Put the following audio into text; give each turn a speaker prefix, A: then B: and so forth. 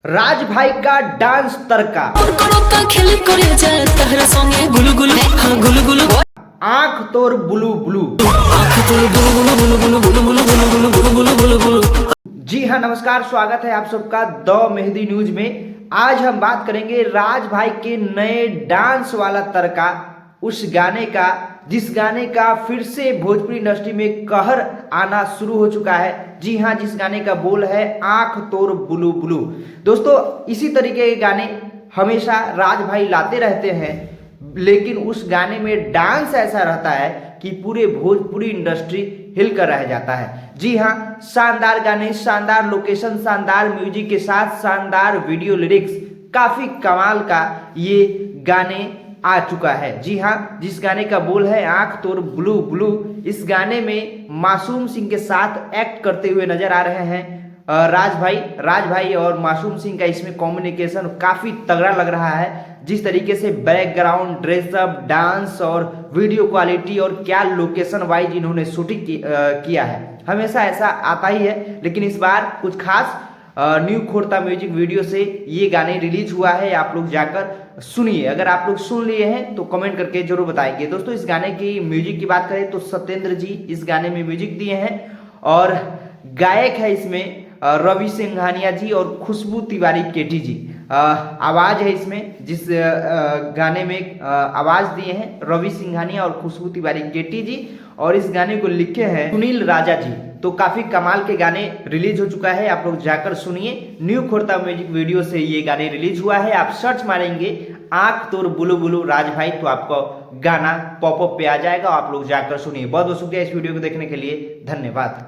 A: राज भाई का डांस तड़का आंख तोर बुलू बुलू। जी हाँ, नमस्कार, स्वागत है आप सबका द मेहदी न्यूज में। आज हम बात करेंगे राज भाई के नए डांस वाला तड़का, उस गाने का जिस गाने का फिर से भोजपुरी इंडस्ट्री में कहर आना शुरू हो चुका है। जी हाँ, जिस गाने का बोल है आंख तोर बुलू बुलू। दोस्तों, इसी तरीके के गाने हमेशा राज भाई लाते रहते हैं, लेकिन उस गाने में डांस ऐसा रहता है कि पूरे भोजपुरी इंडस्ट्री हिलकर रह जाता है। जी हाँ, शानदार गाने, शानदार लोकेशन, शानदार म्यूजिक के साथ शानदार वीडियो लिरिक्स, काफी कमाल का ये गाने आ चुका है। जी हाँ, जिस गाने का बोल है आंख तोर ब्लू ब्लू, इस गाने में मासूम सिंह के साथ एक्ट करते हुए नजर आ रहे हैं राज भाई और मासूम सिंह का इसमें कॉम्बिनेशन काफी तगड़ा लग रहा है। जिस तरीके से बैकग्राउंड, ड्रेसअप, डांस और वीडियो क्वालिटी और क्या लोकेशन वाइज इन्होंने शूटिंग किया है, हमेशा ऐसा आता ही है, लेकिन इस बार कुछ खास न्यू खोरता म्यूजिक वीडियो से ये गाने रिलीज हुआ है। आप लोग जाकर सुनिए। अगर आप लोग सुन लिए हैं तो कमेंट करके जरूर बताएंगे। दोस्तों, इस गाने की म्यूजिक की बात करें तो सत्येंद्र जी इस गाने में म्यूजिक दिए हैं और गायक है इसमें रवि सिंघानिया जी और खुशबू तिवारी केटी जी। आवाज है इसमें, जिस गाने में आवाज दिए हैं रवि सिंघानिया और खुशबू तिवारी केटी जी, और इस गाने को लिखे हैं सुनील राजा जी। तो काफी कमाल के गाने रिलीज हो चुका है, आप लोग जाकर सुनिए। न्यू खोरता म्यूजिक वीडियो से ये गाने रिलीज हुआ है। आप सर्च मारेंगे आंख तोर बुलू बुलू राज भाई तो आपको गाना पॉपअप पे आ जाएगा। आप लोग जाकर सुनिए। बहुत बहुत शुक्रिया इस वीडियो को देखने के लिए, धन्यवाद।